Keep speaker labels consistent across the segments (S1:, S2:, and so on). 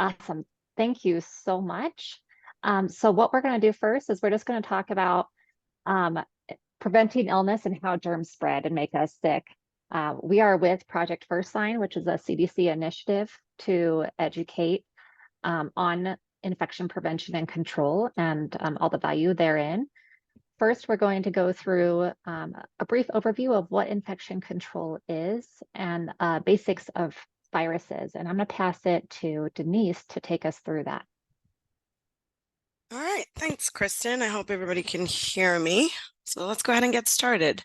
S1: Awesome. Thank you so much. So what we're going to do first is we're just going to talk about um, preventing illness and how germs spread and make us sick. We are with Project Firstline, which is a CDC initiative to educate on infection prevention and control and all the value therein. First, we're going to go through a brief overview of what infection control is and basics of viruses. And I'm going to pass it to Deniece to take us through that.
S2: All right, thanks, Kristen. I hope everybody can hear me. So let's go ahead and get started.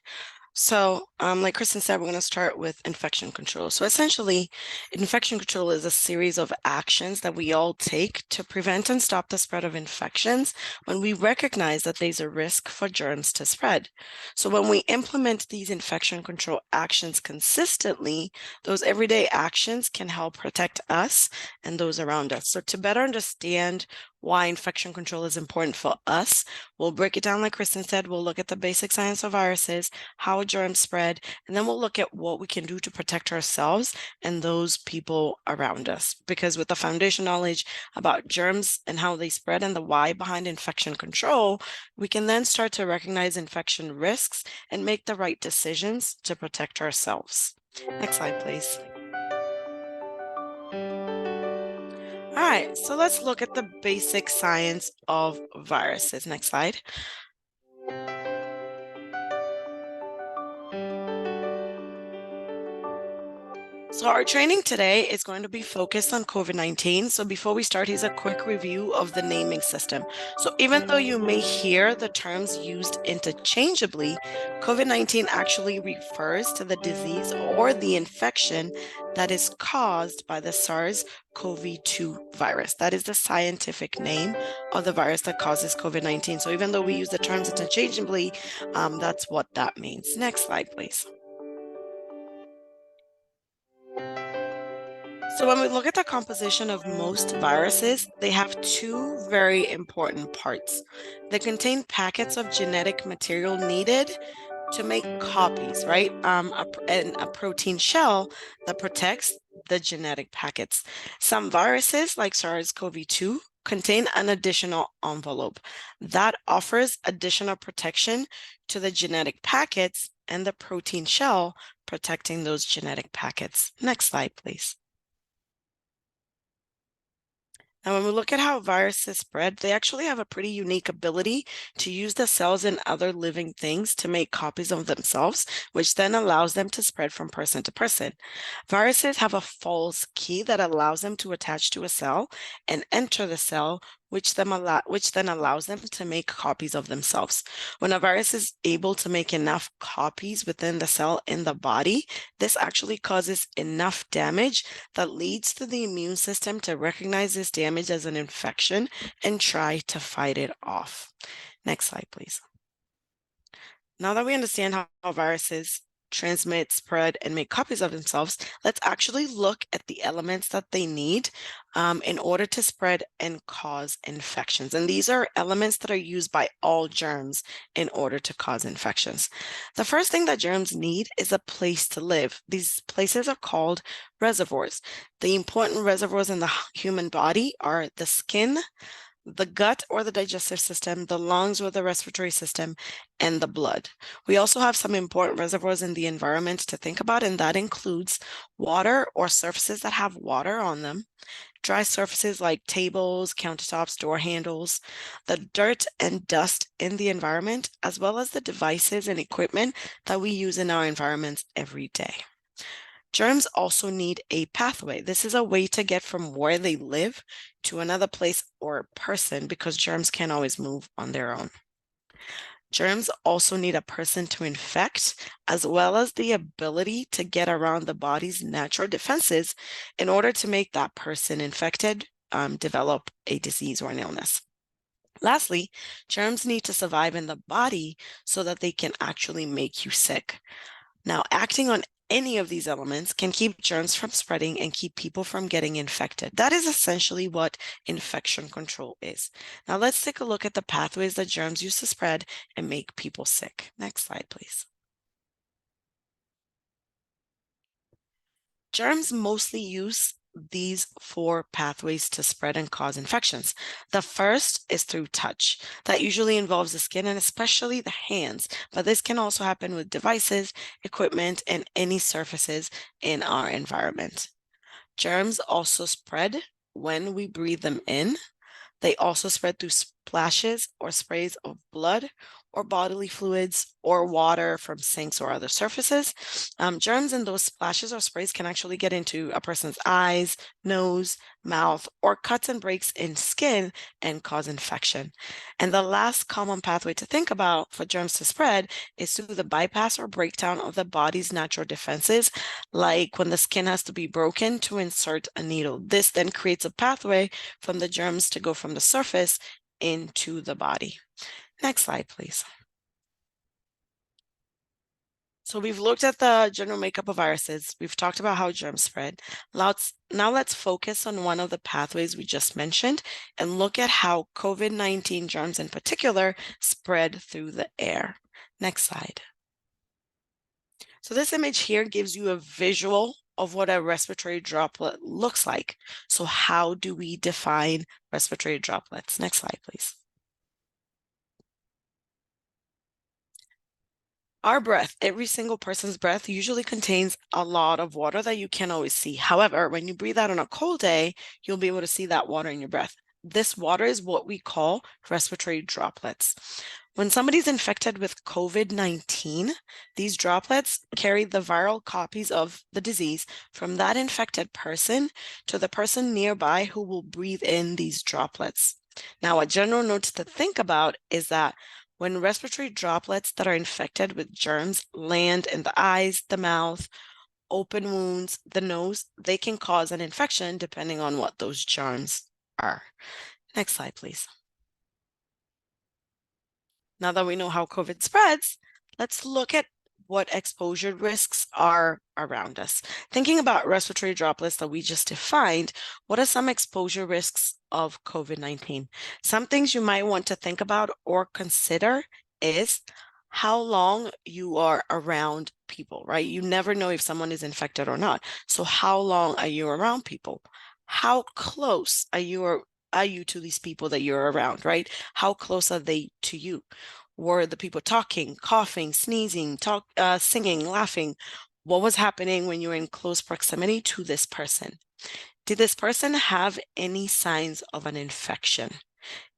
S2: So, like Kristen said, we're going to start with infection control. So essentially, infection control is a series of actions that we all take to prevent and stop the spread of infections when we recognize that there's a risk for germs to spread. So when we implement these infection control actions consistently, those everyday actions can help protect us and those around us. So to better understand why infection control is important for us, we'll break it down like Kristen said. We'll look at the basic science of viruses, how germs spread, and then we'll look at what we can do to protect ourselves and those people around us. Because with the foundation knowledge about germs and how they spread and the why behind infection control, we can then start to recognize infection risks and make the right decisions to protect ourselves. Next slide, please. All right, so let's look at the basic science of viruses. Next slide. So our training today is going to be focused on COVID-19. So before we start, here's a quick review of the naming system. So even though you may hear the terms used interchangeably, COVID-19 actually refers to the disease or the infection that is caused by the SARS-CoV-2 virus. That is the scientific name of the virus that causes COVID-19. So even though we use the terms interchangeably, that's what that means. Next slide, please. So when we look at the composition of most viruses, they have two very important parts. They contain packets of genetic material needed to make copies, right? And a protein shell that protects the genetic packets. Some viruses, like SARS-CoV-2, contain an additional envelope that offers additional protection to the genetic packets and the protein shell protecting those genetic packets. Next slide, please. Now, when we look at how viruses spread, they actually have a pretty unique ability to use the cells in other living things to make copies of themselves, which then allows them to spread from person to person. Viruses have a false key that allows them to attach to a cell and enter the cell, which then allows them to make copies of themselves. When a virus is able to make enough copies within the cell in the body, this actually causes enough damage that leads to the immune system to recognize this damage as an infection and try to fight it off. Next slide, please. Now that we understand how viruses transmit, spread, and make copies of themselves, let's actually look at the elements that they need in order to spread and cause infections. And these are elements that are used by all germs in order to cause infections. The first thing that germs need is a place to live. These places are called reservoirs. The important reservoirs in the human body are the skin, the gut or the digestive system, the lungs or the respiratory system, and the blood. We also have some important reservoirs in the environment to think about, and that includes water or surfaces that have water on them, dry surfaces like tables, countertops, door handles, the dirt and dust in the environment, as well as the devices and equipment that we use in our environments every day. Germs also need a pathway. This is a way to get from where they live to another place or person because germs can't always move on their own. Germs also need a person to infect, as well as the ability to get around the body's natural defenses in order to make that person infected develop a disease or an illness. Lastly, germs need to survive in the body so that they can actually make you sick. Now, acting on any of these elements can keep germs from spreading and keep people from getting infected. That is essentially what infection control is. Now, let's take a look at the pathways that germs use to spread and make people sick. Next slide, please. Germs mostly use these four pathways to spread and cause infections. The first is through touch. That usually involves the skin and especially the hands, but this can also happen with devices, equipment, and any surfaces in our environment. Germs also spread when we breathe them in. They also spread through splashes or sprays of blood or bodily fluids or water from sinks or other surfaces. Germs in those splashes or sprays can actually get into a person's eyes, nose, mouth, or cuts and breaks in skin and cause infection. And the last common pathway to think about for germs to spread is through the bypass or breakdown of the body's natural defenses, like when the skin has to be broken to insert a needle. This then creates a pathway from the germs to go from the surface into the body. Next slide, please. So we've looked at the general makeup of viruses. We've talked about how germs spread. Now let's focus on one of the pathways we just mentioned and look at how COVID-19 germs in particular spread through the air. Next slide. So this image here gives you a visual of what a respiratory droplet looks like. So how do we define respiratory droplets? Next slide, please. Our breath, every single person's breath usually contains a lot of water that you can't always see. However, when you breathe out on a cold day, you'll be able to see that water in your breath. This water is what we call respiratory droplets. When somebody's infected with COVID-19, these droplets carry the viral copies of the disease from that infected person to the person nearby who will breathe in these droplets. Now, a general note to think about is that when respiratory droplets that are infected with germs land in the eyes, the mouth, open wounds, the nose, they can cause an infection depending on what those germs are. Next slide, please. Now that we know how COVID spreads, let's look at what exposure risks are around us. Thinking about respiratory droplets that we just defined, what are some exposure risks of COVID-19? Some things you might want to think about or consider is how long you are around people, right? You never know if someone is infected or not. So how long are you around people? How close are you to these people that you're around, right? How close are they to you? Were the people talking, coughing, sneezing, singing, laughing? What was happening when you were in close proximity to this person? Did this person have any signs of an infection?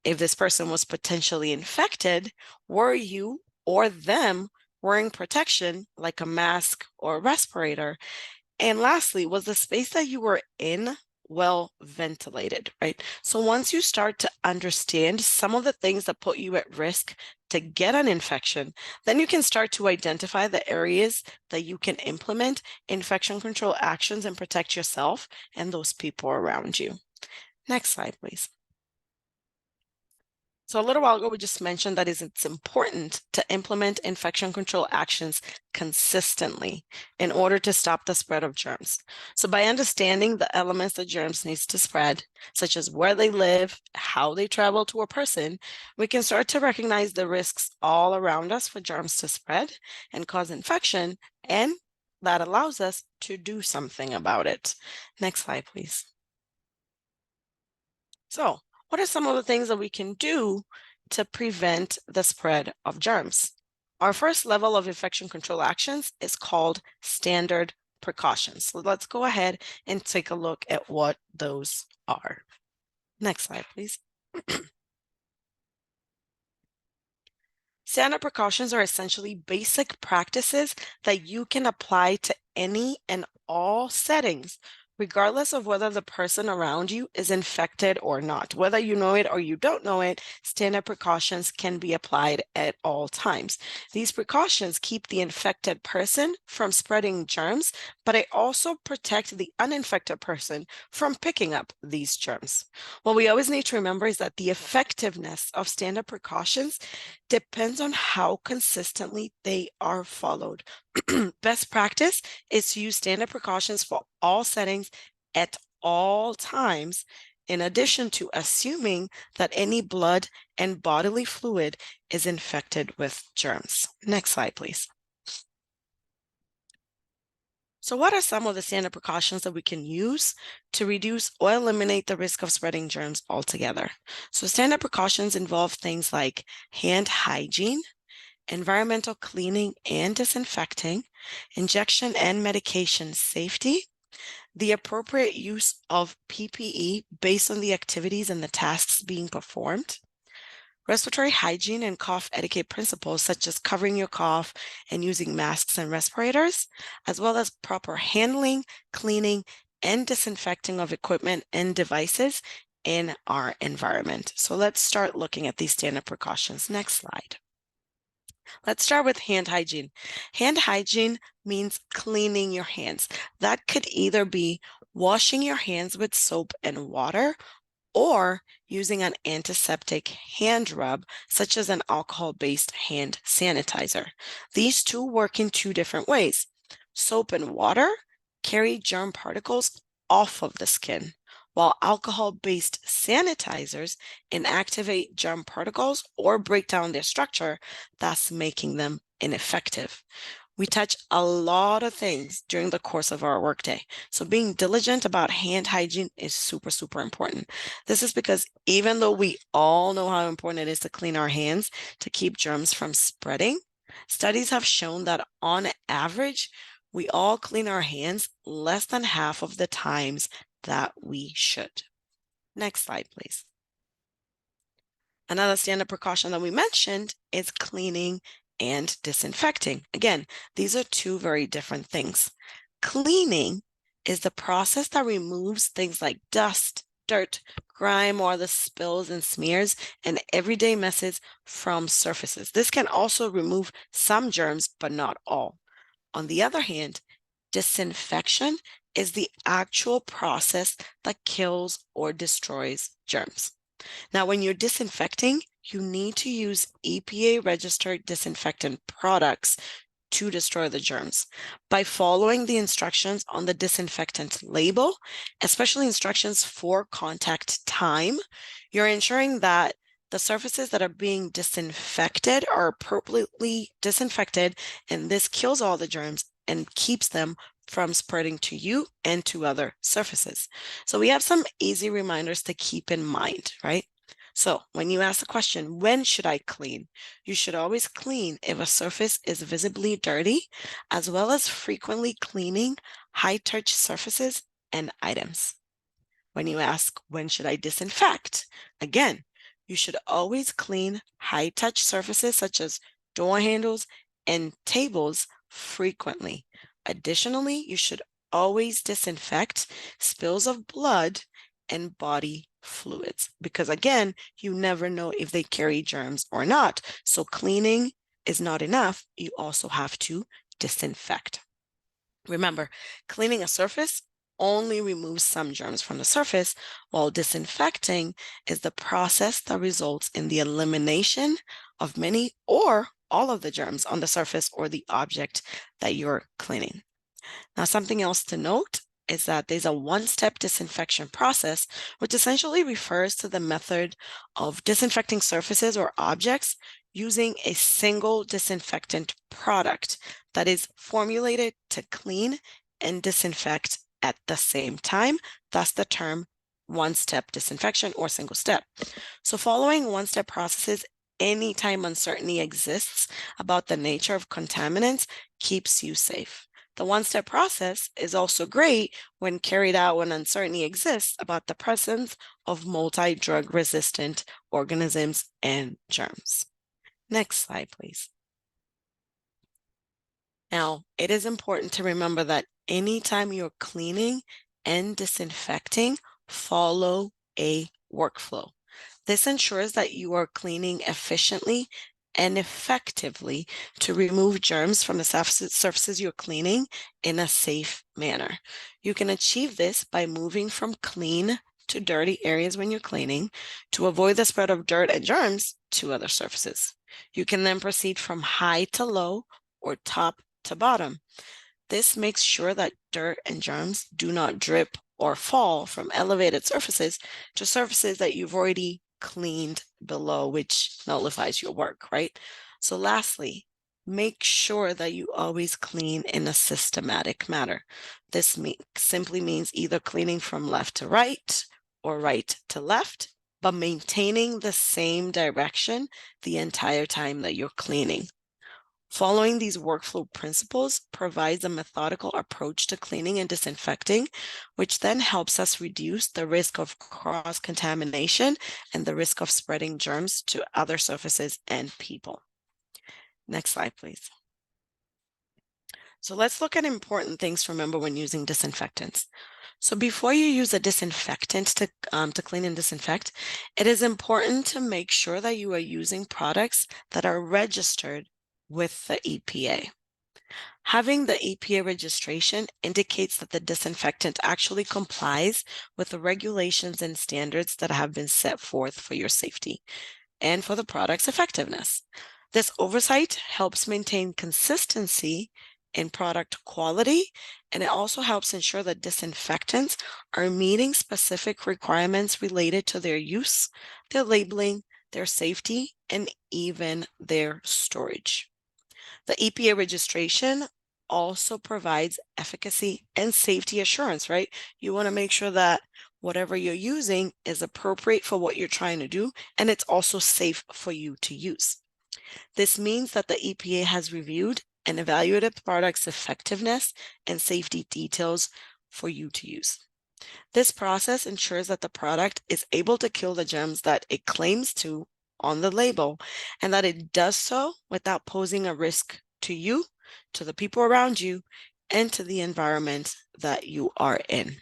S2: If this person was potentially infected, were you or them wearing protection like a mask or a respirator? And lastly, was the space that you were in well ventilated, right? So once you start to understand some of the things that put you at risk to get an infection, then you can start to identify the areas that you can implement infection control actions and protect yourself and those people around you. Next slide, please. So a little while ago, we just mentioned that it's important to implement infection control actions consistently in order to stop the spread of germs. So by understanding the elements that germs needs to spread, such as where they live, how they travel to a person, we can start to recognize the risks all around us for germs to spread and cause infection, and that allows us to do something about it. Next slide, please. So, what are some of the things that we can do to prevent the spread of germs? Our first level of infection control actions is called standard precautions. So let's go ahead and take a look at what those are. Next slide, please. Standard precautions are essentially basic practices that you can apply to any and all settings, regardless of whether the person around you is infected or not. Whether you know it or you don't know it, standard precautions can be applied at all times. These precautions keep the infected person from spreading germs, but they also protect the uninfected person from picking up these germs. What we always need to remember is that the effectiveness of standard precautions depends on how consistently they are followed. Best practice is to use standard precautions for all settings at all times, in addition to assuming that any blood and bodily fluid is infected with germs. Next slide, please. So what are some of the standard precautions that we can use to reduce or eliminate the risk of spreading germs altogether? So standard precautions involve things like hand hygiene, environmental cleaning and disinfecting, injection and medication safety, the appropriate use of PPE based on the activities and the tasks being performed, respiratory hygiene and cough etiquette principles, such as covering your cough and using masks and respirators, as well as proper handling, cleaning, and disinfecting of equipment and devices in our environment. So let's start looking at these standard precautions. Next slide. Let's start with hand hygiene. Hand hygiene means cleaning your hands. That could either be washing your hands with soap and water or using an antiseptic hand rub, such as an alcohol-based hand sanitizer. These two work in two different ways. Soap and water carry germ particles off of the skin, while alcohol-based sanitizers inactivate germ particles or break down their structure, thus making them ineffective. We touch a lot of things during the course of our workday. So being diligent about hand hygiene is super, super important. This is because even though we all know how important it is to clean our hands to keep germs from spreading, studies have shown that on average, we all clean our hands less than half of the times that we should. Next slide, please. Another standard precaution that we mentioned is cleaning and disinfecting. Again, these are two very different things. Cleaning is the process that removes things like dust, dirt, grime, or the spills and smears and everyday messes from surfaces. This can also remove some germs, but not all. On the other hand, disinfection is the actual process that kills or destroys germs. Now, when you're disinfecting, you need to use EPA-registered disinfectant products to destroy the germs. By following the instructions on the disinfectant label, especially instructions for contact time, you're ensuring that the surfaces that are being disinfected are appropriately disinfected, and this kills all the germs and keeps them from spreading to you and to other surfaces. So we have some easy reminders to keep in mind, right? So when you ask the question, when should I clean? You should always clean if a surface is visibly dirty, as well as frequently cleaning high-touch surfaces and items. When you ask, when should I disinfect? Again, you should always clean high-touch surfaces such as door handles and tables frequently. Additionally, you should always disinfect spills of blood and body fluids because, again, you never know if they carry germs or not. So cleaning is not enough. You also have to disinfect. Remember, cleaning a surface only removes some germs from the surface, while disinfecting is the process that results in the elimination of many or all of the germs on the surface or the object that you're cleaning. Now, something else to note is that there's a one-step disinfection process, which essentially refers to the method of disinfecting surfaces or objects using a single disinfectant product that is formulated to clean and disinfect at the same time. Thus the term one-step disinfection or single step. So following one-step processes anytime uncertainty exists about the nature of contaminants keeps you safe. The one-step process is also great when carried out when uncertainty exists about the presence of multi-drug resistant organisms and germs. Next slide, please. Now, it is important to remember that anytime you're cleaning and disinfecting, follow a workflow. This ensures that you are cleaning efficiently and effectively to remove germs from the surfaces you're cleaning in a safe manner. You can achieve this by moving from clean to dirty areas when you're cleaning to avoid the spread of dirt and germs to other surfaces. You can then proceed from high to low or top to bottom. This makes sure that dirt and germs do not drip or fall from elevated surfaces to surfaces that you've already cleaned below, which nullifies your work, right? So lastly, Make sure that you always clean in a systematic manner. This simply means either cleaning from left to right or right to left, but maintaining the same direction the entire time that you're cleaning. Following these workflow principles provides a methodical approach to cleaning and disinfecting, which then helps us reduce the risk of cross-contamination and the risk of spreading germs to other surfaces and people. Next slide, please. So let's look at important things to remember when using disinfectants. So before you use a disinfectant to clean and disinfect, it is important to make sure that you are using products that are registered with the EPA. Having the EPA registration indicates that the disinfectant actually complies with the regulations and standards that have been set forth for your safety and for the product's effectiveness. This oversight helps maintain consistency in product quality, and it also helps ensure that disinfectants are meeting specific requirements related to their use, their labeling, their safety, and even their storage. The EPA registration also provides efficacy and safety assurance, right? You want to make sure that whatever you're using is appropriate for what you're trying to do, and it's also safe for you to use. This means that the EPA has reviewed and evaluated the product's effectiveness and safety details for you to use. This process ensures that the product is able to kill the germs that it claims to on the label, and that it does so without posing a risk to you, to the people around you, and to the environment that you are in.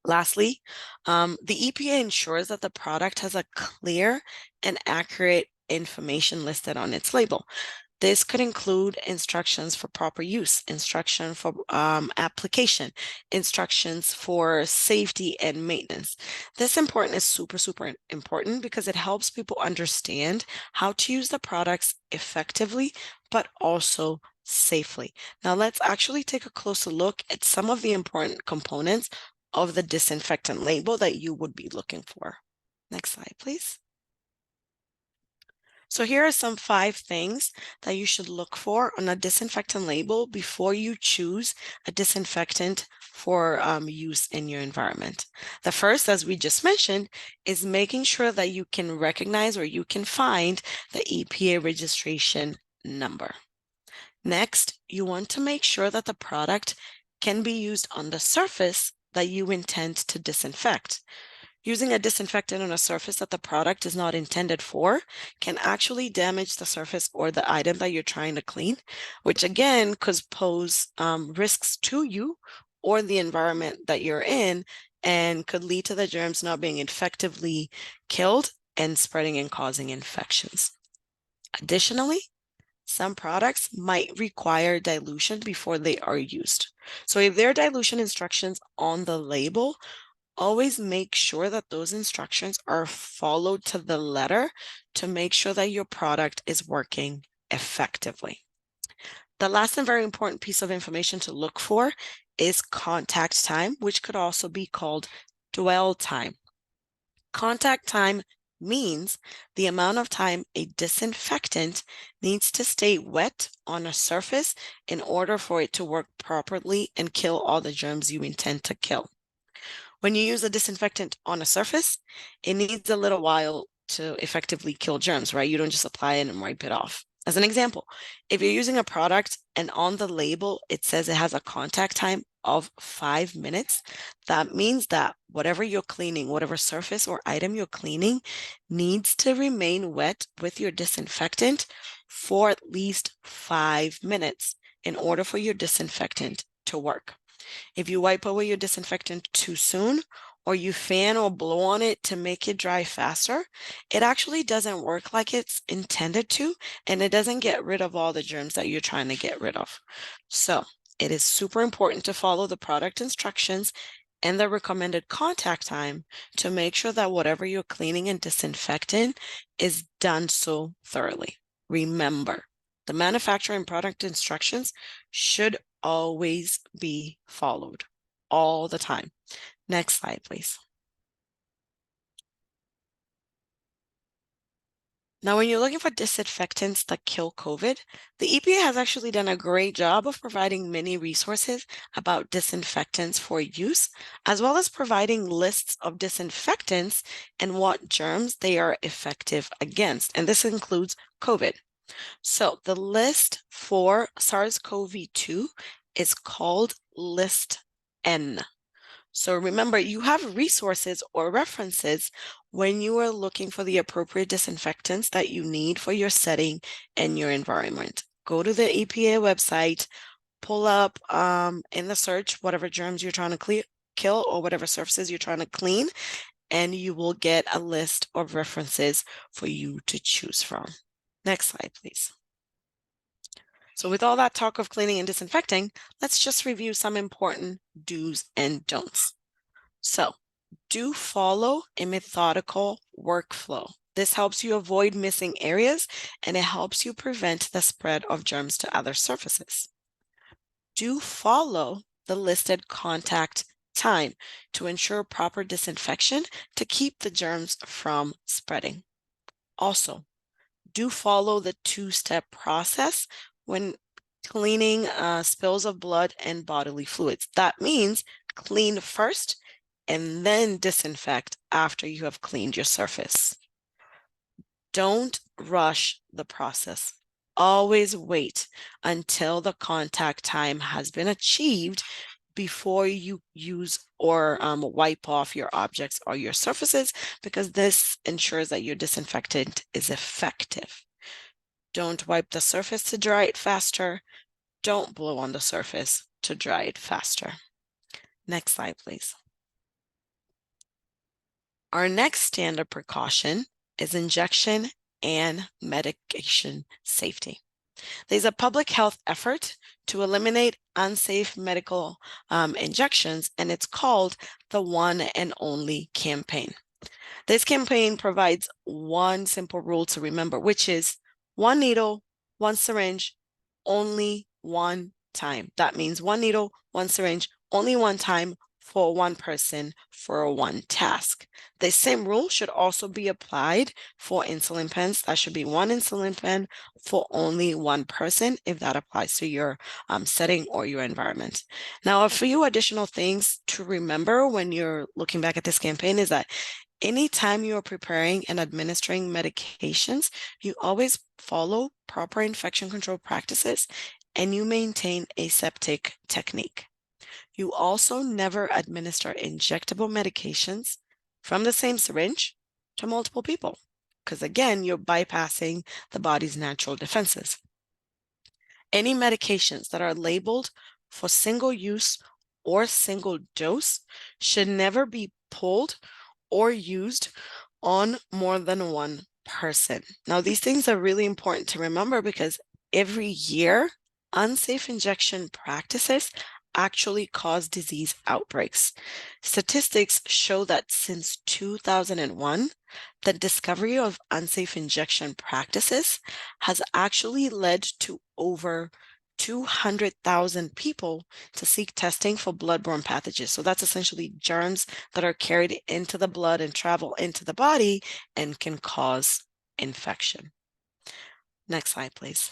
S2: Lastly, the EPA ensures that the product has a clear and accurate information listed on its label. This could include instructions for proper use, instruction for application, instructions for safety and maintenance. This is super important because it helps people understand how to use the products effectively, but also safely. Now let's actually take a closer look at some of the important components of the disinfectant label that you would be looking for. Next slide, please. So here are some 5 things that you should look for on a disinfectant label before you choose a disinfectant for use in your environment. The first, as we just mentioned, is making sure that you can recognize or you can find the EPA registration number. Next, you want to make sure that the product can be used on the surface that you intend to disinfect. Using a disinfectant on a surface that the product is not intended for can actually damage the surface or the item that you're trying to clean, which again could pose risks to you or the environment that you're in, and could lead to the germs not being effectively killed and spreading and causing infections. Additionally, some products might require dilution before they are used. So if there are dilution instructions on the label, always make sure that those instructions are followed to the letter to make sure that your product is working effectively. The last and very important piece of information to look for is contact time, which could also be called dwell time. Contact time means the amount of time a disinfectant needs to stay wet on a surface in order for it to work properly and kill all the germs you intend to kill. When you use a disinfectant on a surface, it needs a little while to effectively kill germs, right? You don't just apply it and wipe it off. As an example, if you're using a product and on the label it says it has a contact time of 5 minutes, that means that whatever you're cleaning, whatever surface or item you're cleaning, needs to remain wet with your disinfectant for at least 5 minutes in order for your disinfectant to work. If you wipe away your disinfectant too soon, or you fan or blow on it to make it dry faster, it actually doesn't work like it's intended to, and it doesn't get rid of all the germs that you're trying to get rid of. So it is super important to follow the product instructions and the recommended contact time to make sure that whatever you're cleaning and disinfecting is done so thoroughly. Remember, the manufacturer and product instructions should always be followed all the time. Next slide, please. Now, when you're looking for disinfectants that kill COVID, the EPA has actually done a great job of providing many resources about disinfectants for use, as well as providing lists of disinfectants and what germs they are effective against. And this includes COVID. So the list for SARS-CoV-2 is called List N. So remember, you have resources or references when you are looking for the appropriate disinfectants that you need for your setting and your environment. Go to the EPA website, pull up in the search whatever germs you're trying to kill or whatever surfaces you're trying to clean, and you will get a list of references for you to choose from. Next slide, please. So with all that talk of cleaning and disinfecting, let's just review some important do's and don'ts. So do follow a methodical workflow. This helps you avoid missing areas and it helps you prevent the spread of germs to other surfaces. Do follow the listed contact time to ensure proper disinfection to keep the germs from spreading. Also, do follow the two-step process when cleaning spills of blood and bodily fluids. That means clean first and then disinfect after you have cleaned your surface. Don't rush the process. Always wait until the contact time has been achieved before you use or wipe off your objects or your surfaces, because this ensures that your disinfectant is effective. Don't wipe the surface to dry it faster. Don't blow on the surface to dry it faster. Next slide, please. Our next standard precaution is injection and medication safety. There's a public health effort to eliminate unsafe medical injections, and it's called the One and Only campaign. This campaign provides one simple rule to remember, which is one needle, one syringe, only one time. That means one needle, one syringe, only one time for one person for one task. The same rule should also be applied for insulin pens. That should be one insulin pen for only one person if that applies to your setting or your environment. Now, a few additional things to remember when you're looking back at this campaign is that anytime you are preparing and administering medications, you always follow proper infection control practices and you maintain aseptic technique. You also never administer injectable medications from the same syringe to multiple people, because again, you're bypassing the body's natural defenses. Any medications that are labeled for single use or single dose should never be pulled or used on more than one person. Now, these things are really important to remember because every year, unsafe injection practices actually cause disease outbreaks. Statistics show that since 2001, the discovery of unsafe injection practices has actually led to over 200,000 people to seek testing for bloodborne pathogens. So that's essentially germs that are carried into the blood and travel into the body and can cause infection. Next slide, please.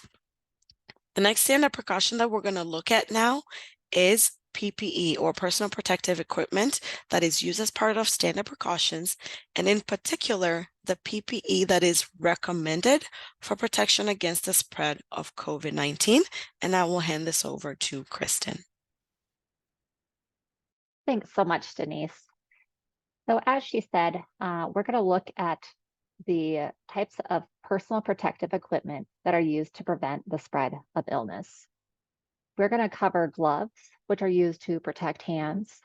S2: The next standard precaution that we're going to look at now is PPE, or personal protective equipment, that is used as part of standard precautions, and in particular, the PPE that is recommended for protection against the spread of COVID-19. And I will hand this over to Kristen.
S1: Thanks so much, Deniece. So as she said, we're going to look at the types of personal protective equipment that are used to prevent the spread of illness. We're going to cover gloves, which are used to protect hands,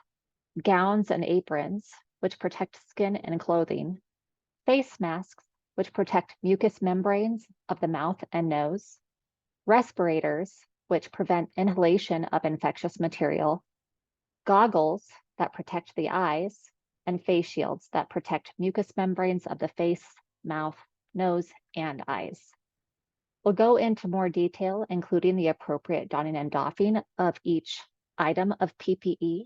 S1: gowns and aprons, which protect skin and clothing, face masks, which protect mucous membranes of the mouth and nose, respirators, which prevent inhalation of infectious material, goggles that protect the eyes, and face shields that protect mucous membranes of the face, mouth, nose, and eyes. We'll go into more detail, including the appropriate donning and doffing of each item of PPE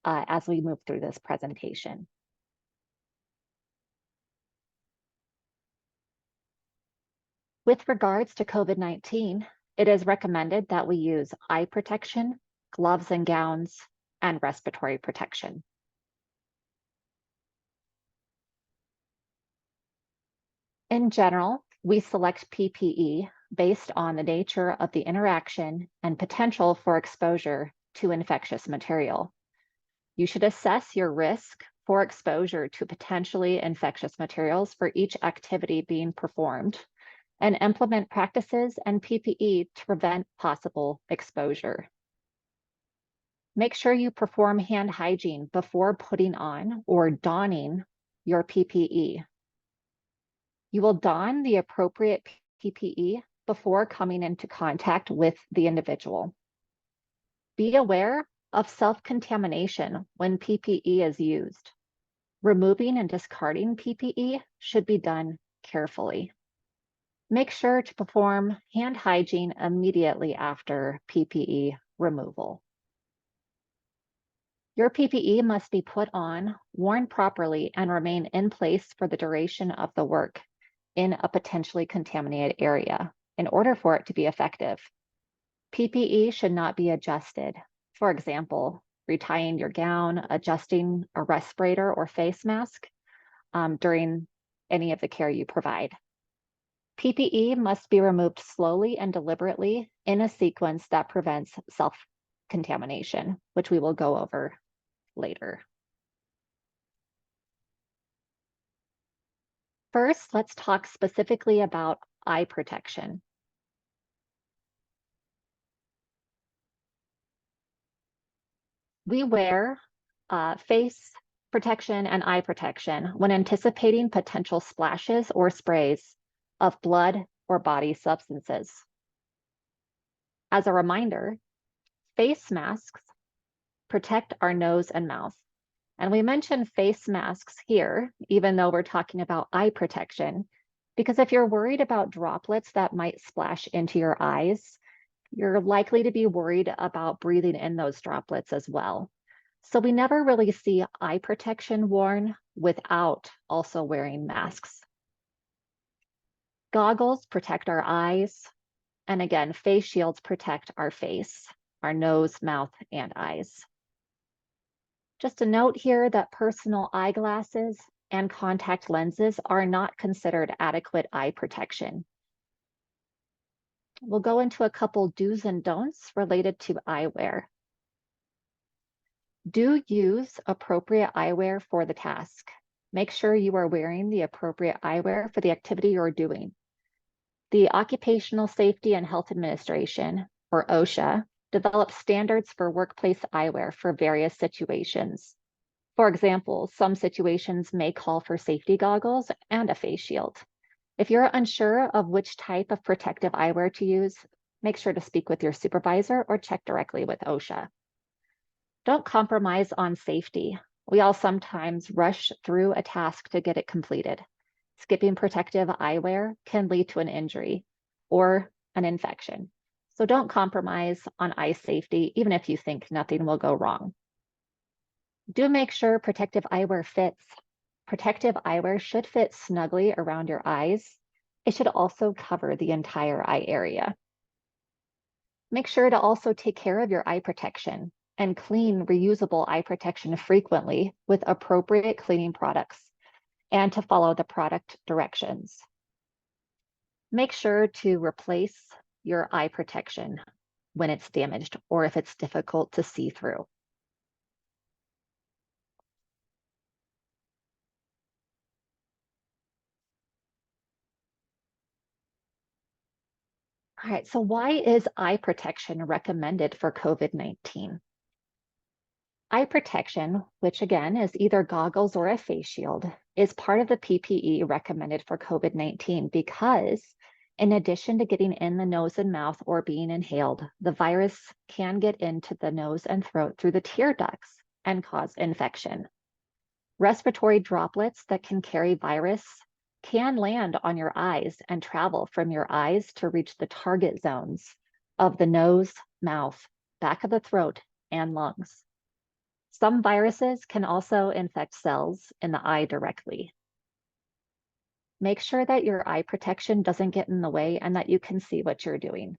S1: as we move through this presentation. With regards to COVID-19, it is recommended that we use eye protection, gloves and gowns, and respiratory protection. In general, we select PPE based on the nature of the interaction and potential for exposure to infectious material. You should assess your risk for exposure to potentially infectious materials for each activity being performed and implement practices and PPE to prevent possible exposure. Make sure you perform hand hygiene before putting on or donning your PPE. You will don the appropriate PPE before coming into contact with the individual. Be aware of self-contamination when PPE is used. Removing and discarding PPE should be done carefully. Make sure to perform hand hygiene immediately after PPE removal. Your PPE must be put on, worn properly, and remain in place for the duration of the work in a potentially contaminated area in order for it to be effective. PPE should not be adjusted. For example, retying your gown, adjusting a respirator or face mask during any of the care you provide. PPE must be removed slowly and deliberately in a sequence that prevents self-contamination, which we will go over later. First, let's talk specifically about eye protection. We wear face protection and eye protection when anticipating potential splashes or sprays of blood or body substances. As a reminder, face masks protect our nose and mouth. And we mention face masks here, even though we're talking about eye protection, because if you're worried about droplets that might splash into your eyes, you're likely to be worried about breathing in those droplets as well. So we never really see eye protection worn without also wearing masks. Goggles protect our eyes. And again, face shields protect our face, our nose, mouth, and eyes. Just a note here that personal eyeglasses and contact lenses are not considered adequate eye protection. We'll go into a couple do's and don'ts related to eyewear. Do use appropriate eyewear for the task. Make sure you are wearing the appropriate eyewear for the activity you're doing. The Occupational Safety and Health Administration, or OSHA, develops standards for workplace eyewear for various situations. For example, some situations may call for safety goggles and a face shield. If you're unsure of which type of protective eyewear to use, make sure to speak with your supervisor or check directly with OSHA. Don't compromise on safety. We all sometimes rush through a task to get it completed. Skipping protective eyewear can lead to an injury or an infection. So don't compromise on eye safety, even if you think nothing will go wrong. Do make sure protective eyewear fits. Protective eyewear should fit snugly around your eyes. It should also cover the entire eye area. Make sure to also take care of your eye protection and clean reusable eye protection frequently with appropriate cleaning products and to follow the product directions. Make sure to replace your eye protection when it's damaged or if it's difficult to see through. All right, so why is eye protection recommended for COVID-19? Eye protection, which again is either goggles or a face shield, is part of the PPE recommended for COVID-19 because in addition to getting in the nose and mouth or being inhaled, the virus can get into the nose and throat through the tear ducts and cause infection. Respiratory droplets that can carry virus can land on your eyes and travel from your eyes to reach the target zones of the nose, mouth, back of the throat, and lungs. Some viruses can also infect cells in the eye directly. make sure that your eye protection doesn't get in the way and that you can see what you're doing.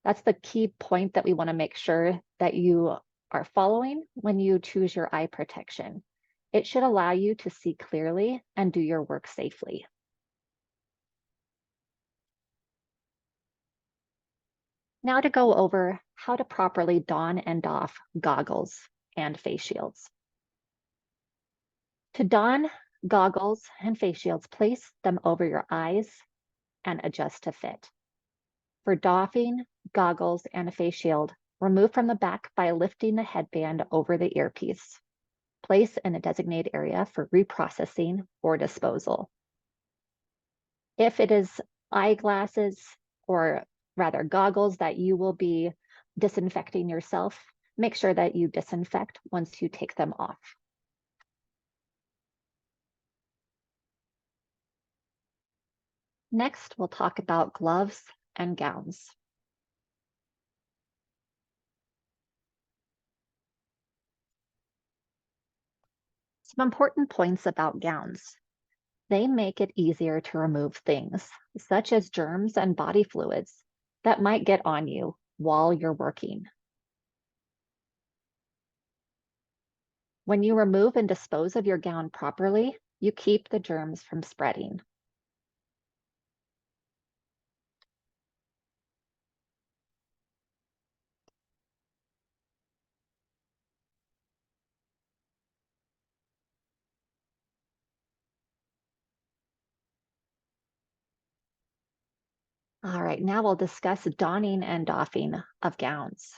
S1: That's the key point that we want to make sure that you are following when you choose your eye protection. It should allow you to see clearly and do your work safely. Now to go over how to properly don and doff goggles and face shields. To don goggles and face shields, place them over your eyes and adjust to fit. For doffing goggles and a face shield, remove from the back by lifting the headband over the earpiece. Place in a designated area for reprocessing or disposal. If it is eyeglasses, or rather goggles that you will be disinfecting yourself, make sure that you disinfect once you take them off. Next, we'll talk about gloves and gowns. Some important points about gowns. They make it easier to remove things, such as germs and body fluids, that might get on you while you're working. When you remove and dispose of your gown properly, you keep the germs from spreading. All right, now we'll discuss donning and doffing of gowns.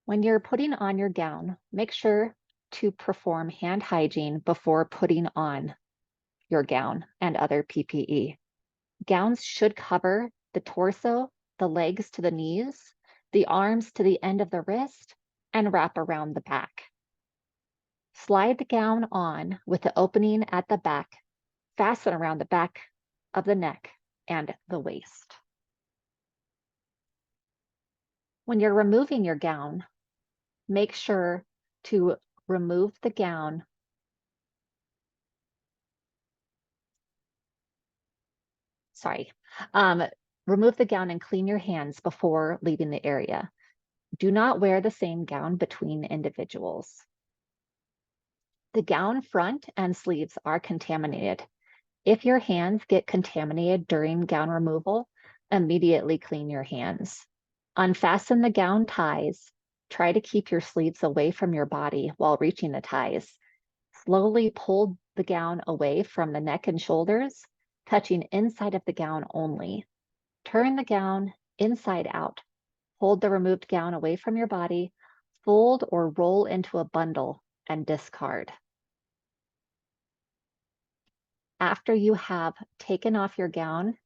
S1: When you're putting on your gown, make sure to perform hand hygiene before putting on your gown and other PPE. Gowns should cover the torso, the legs to the knees, the arms to the end of the wrist, and wrap around the back. Slide the gown on with the opening at the back, fasten around the back of the neck and the waist. When you're removing your gown, make sure to remove the gown remove the gown and clean your hands before leaving the area. Do not wear the same gown between individuals. The gown front and sleeves are contaminated. If your hands get contaminated during gown removal, immediately clean your hands. Unfasten the gown ties. Try to keep your sleeves away from your body while reaching the ties. Slowly pull the gown away from the neck and shoulders, touching inside of the gown only. Turn the gown inside out. Hold the removed gown away from your body, fold or roll into a bundle, and discard. After you have taken off your gown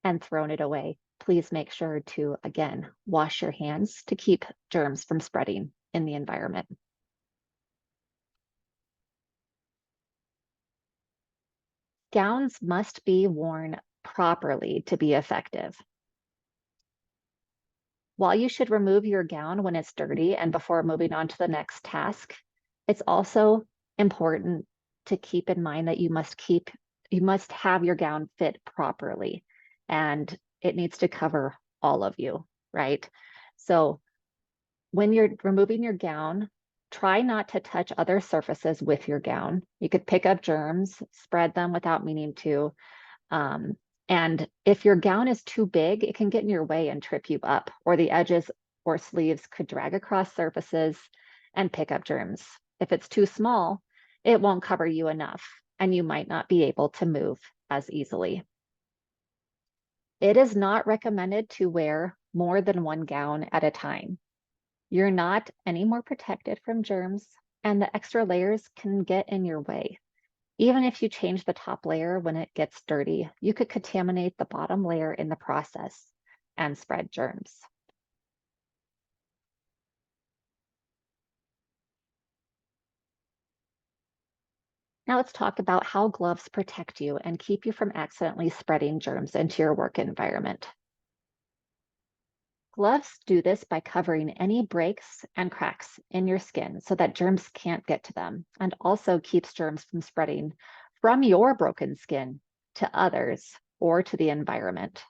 S1: and thrown it away, please make sure to, again, wash your hands to keep germs from spreading in the environment. Gowns must be worn properly to be effective. While you should remove your gown when it's dirty and before moving on to the next task, it's also important to keep in mind that you must have your gown fit properly, and it needs to cover all of you, right? So when you're removing your gown, try not to touch other surfaces with your gown. You could pick up germs, spread them without meaning to. And if your gown is too big, it can get in your way and trip you up, or the edges or sleeves could drag across surfaces and pick up germs. If it's too small, it won't cover you enough, and you might not be able to move as easily. It is not recommended to wear more than one gown at a time. You're not any more protected from germs, and the extra layers can get in your way. Even if you change the top layer when it gets dirty, you could contaminate the bottom layer in the process and spread germs. Now let's talk about how gloves protect you and keep you from accidentally spreading germs into your work environment. Gloves do this by covering any breaks and cracks in your skin so that germs can't get to them, and also keeps germs from spreading from your broken skin to others or to the environment.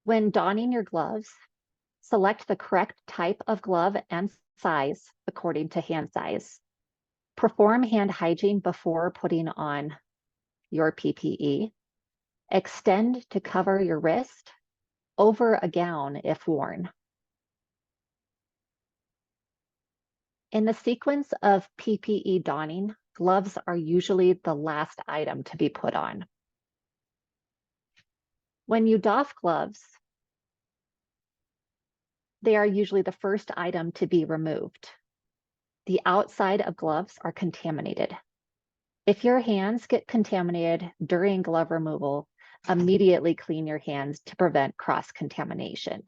S1: When donning your gloves, select the correct type of glove and size according to hand size. Perform hand hygiene before putting on your PPE. Extend to cover your wrist over a gown if worn. In the sequence of PPE donning, gloves are usually the last item to be put on. When you doff gloves, they are usually the first item to be removed. The outside of gloves are contaminated. If your hands get contaminated during glove removal, immediately clean your hands to prevent cross-contamination.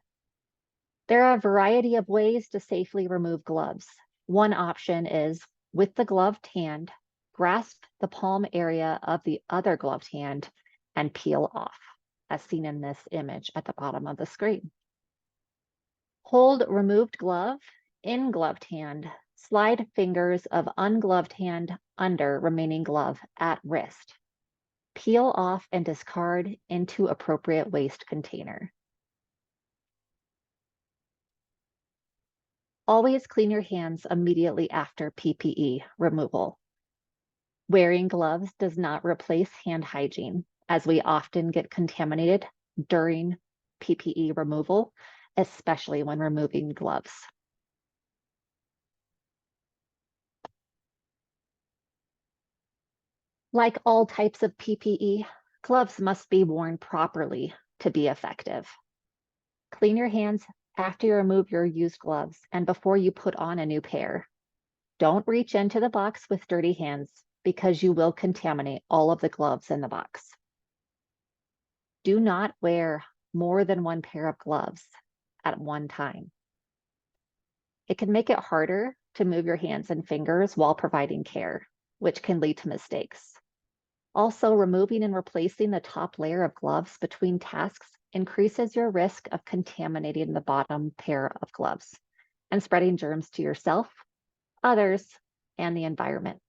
S1: There are a variety of ways to safely remove gloves. One option is with the gloved hand, grasp the palm area of the other gloved hand and peel off, as seen in this image at the bottom of the screen. Hold removed glove in gloved hand. Slide fingers of ungloved hand under remaining glove at wrist. Peel off and discard into appropriate waste container. Always clean your hands immediately after PPE removal. Wearing gloves does not replace hand hygiene, as we often get contaminated during PPE removal, especially when removing gloves. Like all types of PPE, gloves must be worn properly to be effective. Clean your hands after you remove your used gloves and before you put on a new pair. Don't reach into the box with dirty hands because you will contaminate all of the gloves in the box. Do not wear more than one pair of gloves at one time. It can make it harder to move your hands and fingers while providing care, which can lead to mistakes. Also, removing and replacing the top layer of gloves between tasks increases your risk of contaminating the bottom pair of gloves and spreading germs to yourself, others, and the environment.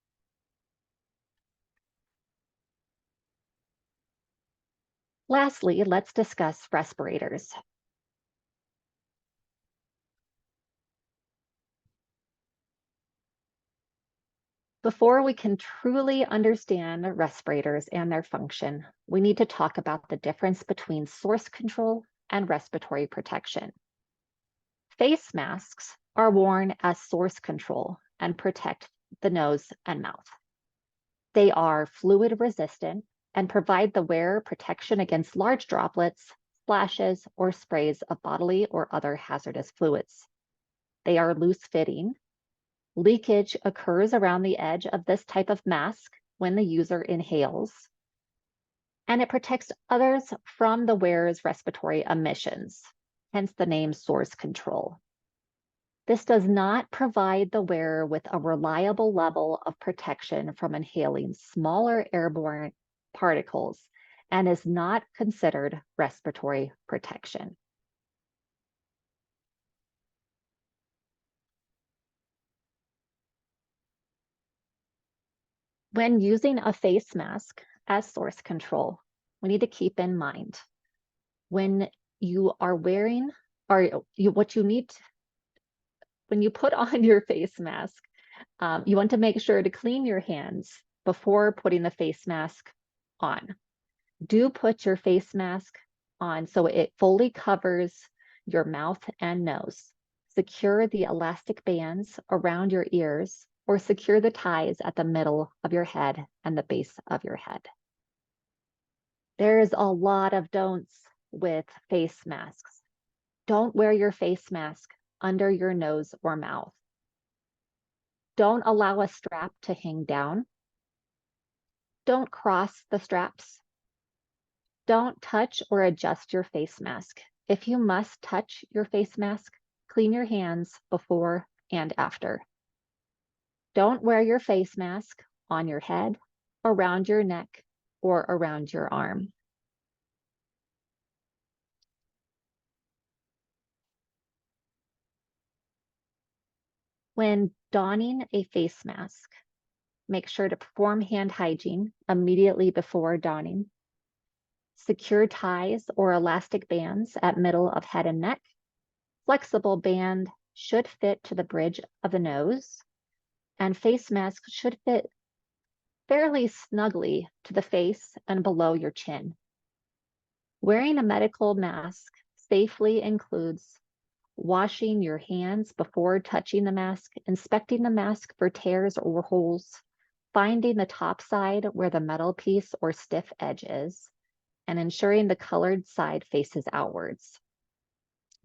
S1: Lastly, let's discuss respirators. Before we can truly understand respirators and their function, we need to talk about the difference between source control and respiratory protection. Face masks are worn as source control and protect the nose and mouth. They are fluid resistant and provide the wearer protection against large droplets, splashes, or sprays of bodily or other hazardous fluids. They are loose fitting. Leakage occurs around the edge of this type of mask when the user inhales, and it protects others from the wearer's respiratory emissions, hence the name source control. This does not provide the wearer with a reliable level of protection from inhaling smaller airborne particles and is not considered respiratory protection. When using a face mask as source control, we need to keep in mind when you are wearing, when you put on your face mask, you want to make sure to clean your hands before putting the face mask on. Do put your face mask on so it fully covers your mouth and nose. Secure the elastic bands around your ears or secure the ties at the middle of your head and the base of your head. There's a lot of don'ts with face masks. Don't wear your face mask under your nose or mouth. Don't allow a strap to hang down. Don't cross the straps. Don't touch or adjust your face mask. If you must touch your face mask, clean your hands before and after. Don't wear your face mask on your head, around your neck, or around your arm. When donning a face mask, make sure to perform hand hygiene immediately before donning. Secure ties or elastic bands at middle of head and neck. Flexible band should fit to the bridge of the nose, and face masks should fit fairly snugly to the face and below your chin. Wearing a medical mask safely includes washing your hands before touching the mask, inspecting the mask for tears or holes, finding the top side where the metal piece or stiff edge is, and ensuring the colored side faces outwards.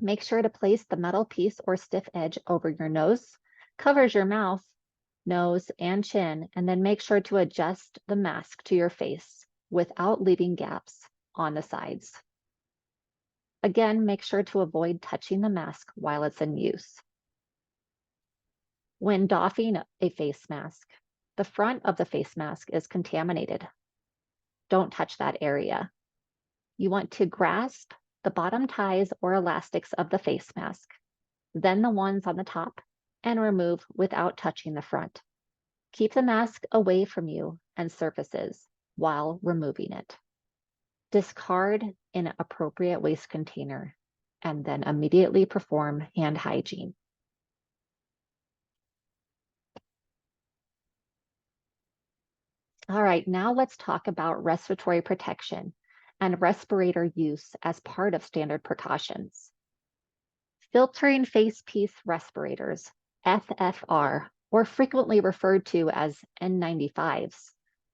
S1: Make sure to place the metal piece or stiff edge over your nose, covers your mouth, nose, and chin, and then make sure to adjust the mask to your face without leaving gaps on the sides. Again, make sure to avoid touching the mask while it's in use. When doffing a face mask, the front of the face mask is contaminated. Don't touch that area. You want to grasp the bottom ties or elastics of the face mask, then the ones on the top, and remove without touching the front. Keep the mask away from you and surfaces while removing it. Discard in an appropriate waste container, and then immediately perform hand hygiene. All right, now let's talk about respiratory protection and respirator use as part of standard precautions. Filtering face piece respirators, FFR, or frequently referred to as N95s,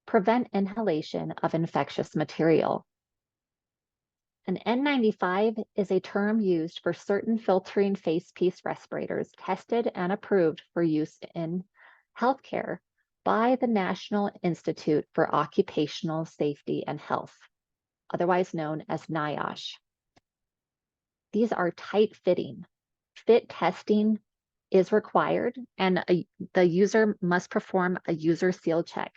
S1: prevent inhalation of infectious material. An N95 is a term used for certain filtering face piece respirators tested and approved for use in healthcare by the National Institute for Occupational Safety and Health, otherwise known as NIOSH. These are tight-fitting. Fit testing is required, and the user must perform a user seal check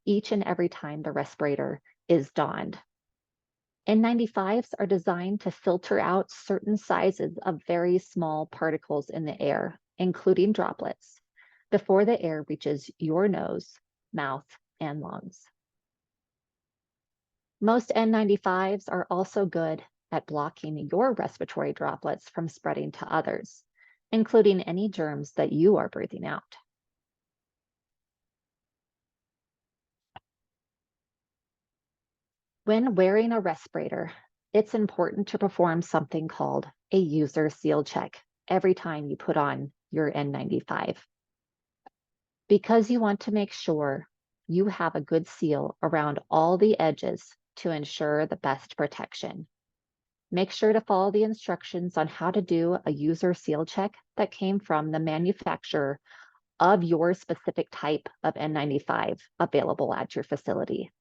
S1: each and every time the respirator is donned. N95s are designed to filter out certain sizes of very small particles in the air, including droplets, before the air reaches your nose, mouth, and lungs. Most N95s are also good at blocking your respiratory droplets from spreading to others, including any germs that you are breathing out. When wearing a respirator, it's important to perform something called a user seal check every time you put on your N95, because you want to make sure you have a good seal around all the edges to ensure the best protection. Make sure to follow the instructions on how to do a user seal check that came from the manufacturer of your specific type of N95 available at your facility.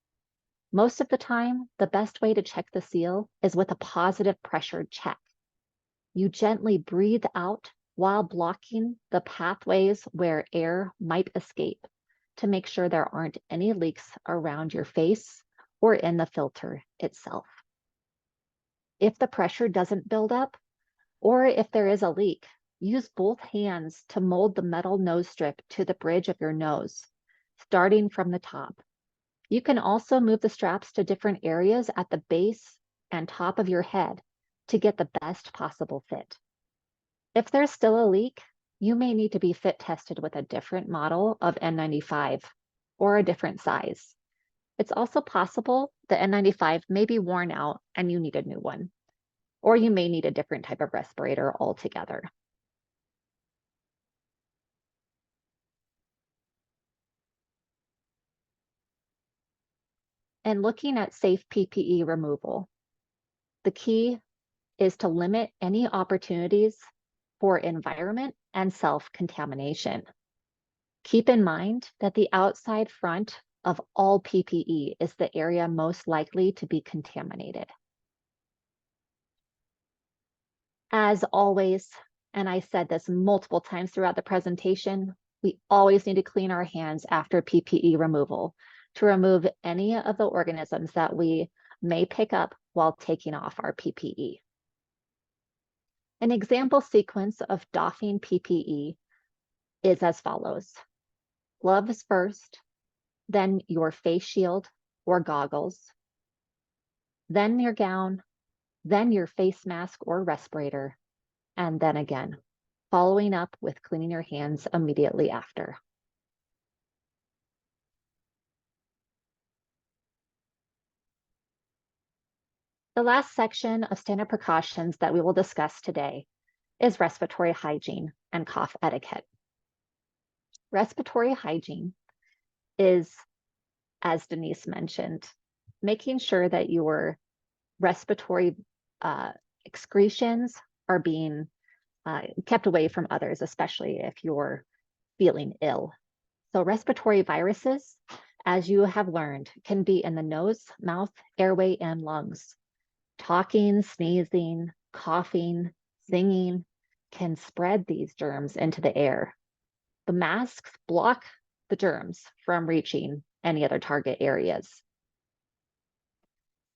S1: Most of the time, the best way to check the seal is with a positive pressure check. You gently breathe out while blocking the pathways where air might escape to make sure there aren't any leaks around your face or in the filter itself. If the pressure doesn't build up, or if there is a leak, use both hands to mold the metal nose strip to the bridge of your nose, starting from the top. You can also move the straps to different areas at the base and top of your head to get the best possible fit. If there's still a leak, you may need to be fit tested with a different model of N95 or a different size. It's also possible the N95 may be worn out and you need a new one, or you may need a different type of respirator altogether. And looking at safe PPE removal, the key is to limit any opportunities for environment and self-contamination. Keep in mind that the outside front of all PPE is the area most likely to be contaminated. As always, and I said this multiple times throughout the presentation, we always need to clean our hands after PPE removal to remove any of the organisms that we may pick up while taking off our PPE. An example sequence of doffing PPE is as follows. Gloves first, then your face shield or goggles, then your gown, then your face mask or respirator, and then again, following up with cleaning your hands immediately after. The last section of standard precautions that we will discuss today is respiratory hygiene and cough etiquette. Respiratory hygiene is, as Deniece mentioned, making sure that your respiratory excretions are being kept away from others, especially if you're feeling ill. So respiratory viruses, as you have learned, can be in the nose, mouth, airway, and lungs. Talking, sneezing, coughing, singing can spread these germs into the air. The masks block the germs from reaching any other target areas.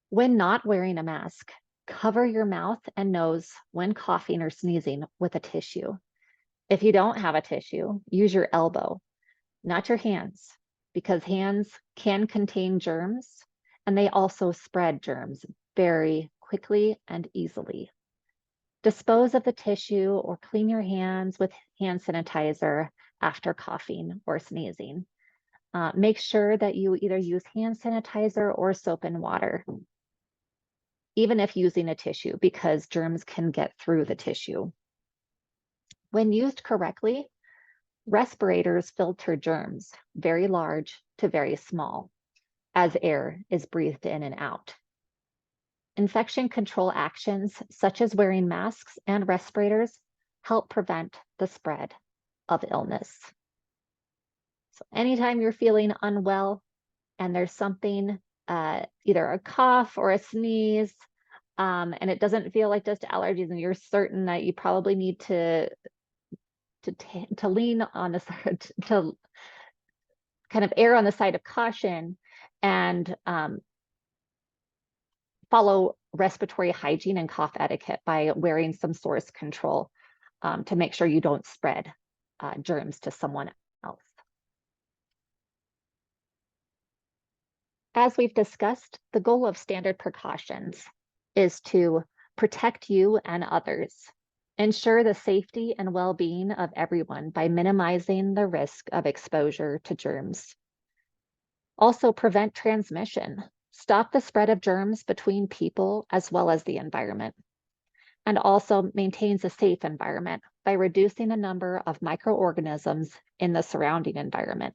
S1: When not wearing a mask, cover your mouth and nose when coughing or sneezing with a tissue. If you don't have a tissue, use your elbow, not your hands, because hands can contain germs and they also spread germs very quickly and easily. Dispose of the tissue or clean your hands with hand sanitizer after coughing or sneezing. Make sure that you either use hand sanitizer or soap and water, even if using a tissue, because germs can get through the tissue. When used correctly, respirators filter germs, very large to very small, as air is breathed in and out. Infection control actions, such as wearing masks and respirators, help prevent the spread of illness. So anytime you're feeling unwell and there's something, either a cough or a sneeze, and it doesn't feel like just allergies, and you're certain that you probably need to lean on the side, to kind of err on the side of caution and follow respiratory hygiene and cough etiquette by wearing some source control to make sure you don't spread germs to someone else. As we've discussed, the goal of standard precautions is to protect you and others, ensure the safety and well-being of everyone by minimizing the risk of exposure to germs. Also, prevent transmission, stop the spread of germs between people as well as the environment, and also maintains a safe environment by reducing the number of microorganisms in the surrounding environment.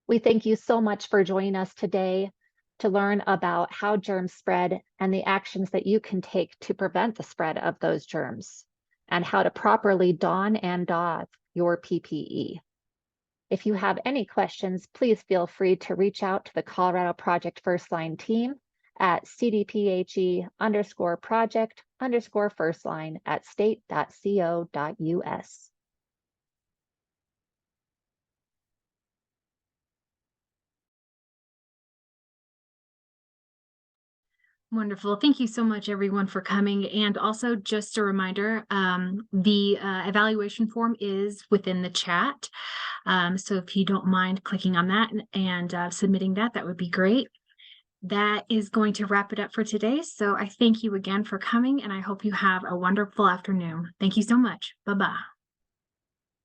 S1: We thank you so much for joining us today to learn about how germs spread and the actions that you can take to prevent the spread of those germs, and how to properly don and doff your PPE. If you have any questions, please feel free to reach out to the Colorado Project Firstline team at CDPHE_project_firstline@state.co.us.
S3: Wonderful. Thank you so much, everyone, for coming. And also, just a reminder, the evaluation form is within the chat. So if you don't mind clicking on that and submitting that, that would be great. That is going to wrap it up for today. So I thank you again for coming, and I hope you have a wonderful afternoon. Thank you so much. Bye-bye.